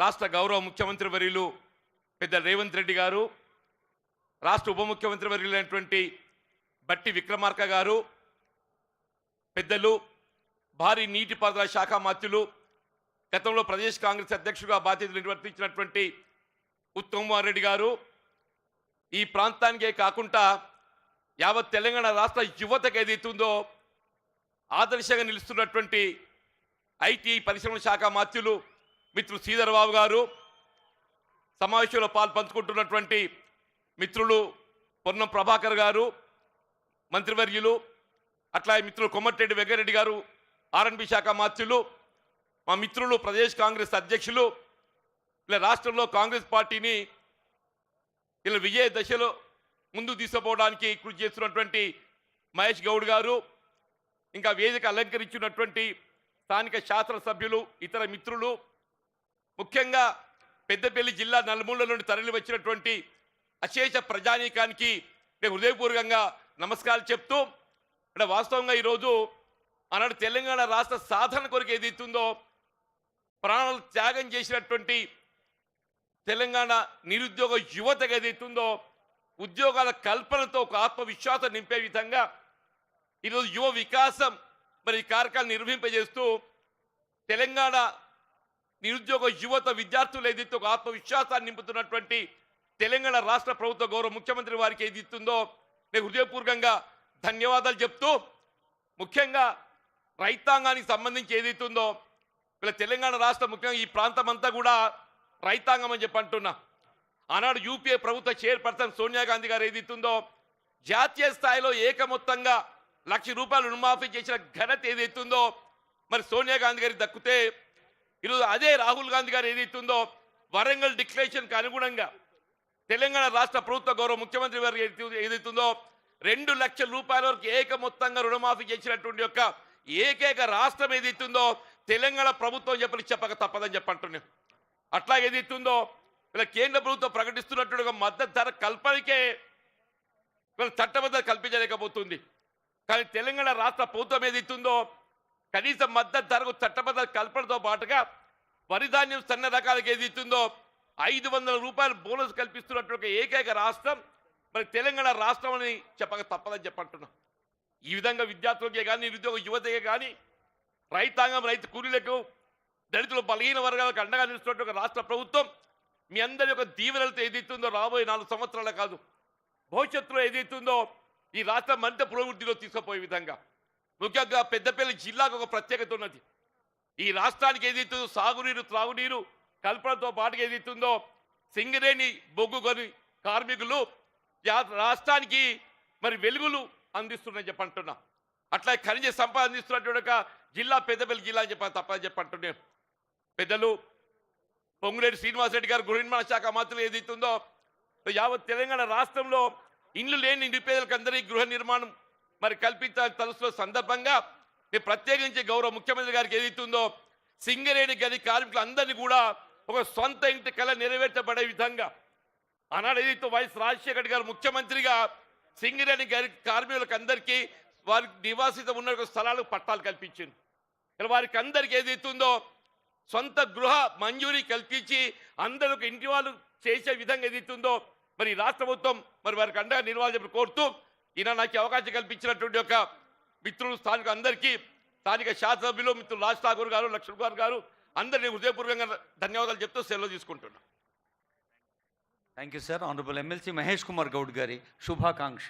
రాష్ట్ర గౌరవ ముఖ్యమంత్రి వర్యులు పెద్ద రేవంత్ రెడ్డి గారు, రాష్ట్ర ఉప ముఖ్యమంత్రి వర్యులైనటువంటి బట్టి విక్రమార్క గారు, పెద్దలు భారీ నీటిపారుదల శాఖ మంత్రులు, గతంలో ప్రదేశ్ కాంగ్రెస్ అధ్యక్షుడిగా బాధ్యతలు నిర్వర్తించినటువంటి ఉత్తమ్ కుమార్ రెడ్డి గారు, ఈ ప్రాంతానికే కాకుండా యావత్ తెలంగాణ రాష్ట్ర యువతకు ఏదైతుందో ఆదర్శంగా నిలుస్తున్నటువంటి ఐటీ పరిశ్రమల శాఖ మంత్రులు మిత్రులు శ్రీధర్ బాబు గారు, సమావేశంలో పంచుకుంటున్నటువంటి మిత్రులు పొన్నం ప్రభాకర్ గారు, మంత్రివర్యులు, అట్లా మిత్రులు కొమ్మటిరెడ్డి వెంకరెడ్డి గారు, ఆర్ఎండ్బి శాఖ మంత్రులు, మా మిత్రులు ప్రదేశ్ కాంగ్రెస్ అధ్యక్షులు, ఇలా రాష్ట్రంలో కాంగ్రెస్ పార్టీని ఇలా విజయ దశలో ముందు తీసుకుపోవడానికి కృషి చేస్తున్నటువంటి మహేష్ గౌడ్ గారు, ఇంకా వేదిక అలంకరించినటువంటి స్థానిక శాసనసభ్యులు, ఇతర మిత్రులు, ముఖ్యంగా పెద్దపల్లి జిల్లా నలుమూలల నుండి తరలి వచ్చినటువంటి అశేష ప్రజానీకానికి నేను హృదయపూర్వకంగా నమస్కారాలు చెప్తూ, ఇక్కడ వాస్తవంగా ఈరోజు ఆనాడు తెలంగాణ రాష్ట్ర సాధన కొరకు ఏదైతుందో ప్రాణాలు త్యాగం చేసినటువంటి తెలంగాణ నిరుద్యోగ యువతకు ఏదైతుందో ఉద్యోగాల కల్పనతో ఒక ఆత్మవిశ్వాసం నింపే విధంగా ఈరోజు యువ వికాసం మరి ఈ కార్యక్రమాన్ని నిర్వహింపజేస్తూ తెలంగాణ నిరుద్యోగ యువత విద్యార్థులు ఏదైతే ఒక ఆత్మవిశ్వాసాన్ని నింపుతున్నటువంటి తెలంగాణ రాష్ట్ర ప్రభుత్వ గౌరవ ముఖ్యమంత్రి వారికి ఏది ఇస్తుందో నేను హృదయపూర్వకంగా ధన్యవాదాలు చెప్తూ, ముఖ్యంగా రైతాంగానికి సంబంధించి ఏదైతుందో ఇలా తెలంగాణ రాష్ట్ర ముఖ్యంగా ఈ ప్రాంతం అంతా కూడా రైతాంగం అని చెప్పి అంటున్నా. ఆనాడు యూపీఏ ప్రభుత్వ చైర్పర్సన్ సోనియా గాంధీ గారు ఏదైతుందో జాతీయ స్థాయిలో ఏకమొత్తంగా ₹1,00,000 రుణమాఫీ చేసిన ఘనత ఏదైతుందో మరి సోనియా గాంధీ గారికి దక్కితే, ఈరోజు అదే రాహుల్ గాంధీ గారు ఏదైతుందో వరంగల్ డిక్లరేషన్కి అనుగుణంగా తెలంగాణ రాష్ట్ర ప్రభుత్వ గౌరవ ముఖ్యమంత్రి గారు ఏదైతుందో ₹2,00,000 వరకు ఏకమొత్తంగా రుణమాఫీ చేసినటువంటి యొక్క ఏకైక రాష్ట్రం ఏదైతుందో తెలంగాణ ప్రభుత్వం చెప్పక తప్పదని చెప్పంటున్నాను. అట్లా ఏదైతుందో ఇలా కేంద్ర ప్రభుత్వం ప్రకటిస్తున్నటువంటి మద్దతు ధర కల్పనకే వీళ్ళ చట్టబద్ధత కల్పించలేకపోతుంది. కానీ తెలంగాణ రాష్ట్ర ప్రభుత్వం ఏదైతుందో కనీస మద్దతు ధరకు చట్టబద్ధ కల్పనతో పాటుగా వరి ధాన్యం సన్న రకాలకు ఏదైతుందో ₹500 బోనస్ కల్పిస్తున్నటువంటి ఏకైక రాష్ట్రం మరి తెలంగాణ రాష్ట్రం అని చెప్పక తప్పదని చెప్పంటున్నాం. ఈ విధంగా విద్యార్థులకే కానీ నిరుద్యోగ యువతకే కానీ రైతాంగం రైతు కూలీలకు దళితులు బలహీన వర్గాలకు అండగా నిలుస్తున్నటువంటి రాష్ట్ర ప్రభుత్వం మీ అందరి యొక్క దీవెనలతో ఏదైతుందో రాబోయే 4 సంవత్సరాలు కాదు భవిష్యత్తులో ఏదైతుందో ఈ రాష్ట్రం మరింత పురోభివృద్ధిలో తీసుకుపోయే విధంగా ముఖ్యంగా పెద్దపల్లి జిల్లాకు ఒక ప్రత్యేకత ఉన్నది. ఈ రాష్ట్రానికి ఏదైతుందో సాగునీరు త్రాగునీరు కల్పనతో పాటుగా ఏదైతుందో సింగరేణి బొగ్గు గని కార్మికులు రాష్ట్రానికి మరి వెలుగులు అందిస్తున్నాయని చెప్పంటున్నా. అట్లా ఖనిజ సంపద అందిస్తున్నటువంటి ఒక జిల్లా పెద్దపల్లి జిల్లా అని తప్పని చెప్పంటున్నాను. పెద్దలు పొంగులేటి శ్రీనివాసరెడ్డి గారు గృహ నిర్మాణ శాఖ మంత్రులు ఏదైతుందో యావత్ తెలంగాణ రాష్ట్రంలో ఇండ్లు లేని నిరుపేదలకు అందరికీ గృహ నిర్మాణం మరి కల్పించాలని తలుస్తున్న సందర్భంగా ప్రత్యేకించి గౌరవ ముఖ్యమంత్రి గారికి ఏదైతుందో సింగరేణి గని కార్మికులందరినీ కూడా ఒక సొంత ఇంటి కళ నెరవేర్చబడే విధంగా ఆనాడు ఏదైతే వైఎస్ రాజశేఖర్ గారు ముఖ్యమంత్రిగా సింగరేణి గని కార్మికులకు అందరికీ వారికి నివాసితం ఉన్న స్థలాలకు పట్టాలు కల్పించింది. ఇలా వారికి అందరికీ ఏదైతుందో సొంత గృహ మంజూరీ కల్పించి అందరికి ఇంటి వాళ్ళు చేసే విధంగా ఏదైతుందో మరి రాష్ట్ర ప్రభుత్వం మరి వారికి అండగా నిర్వహించాలని కోరుతూ ఈయన నాకు అవకాశం కల్పించినటువంటి యొక్క మిత్రులు స్థానిక అందరికీ స్థానిక శాసనసభ్యులు మిత్రులు రాజ్ ఠాకూర్ గారు లక్ష్మణ్ గారు అందరినీ హృదయపూర్వకంగా ధన్యవాదాలు చెప్తూ సెలవు తీసుకుంటున్నాను. Thank you sir. Honourable MLC Mahesh Kumar Goud గారి శుభాకాంక్ష.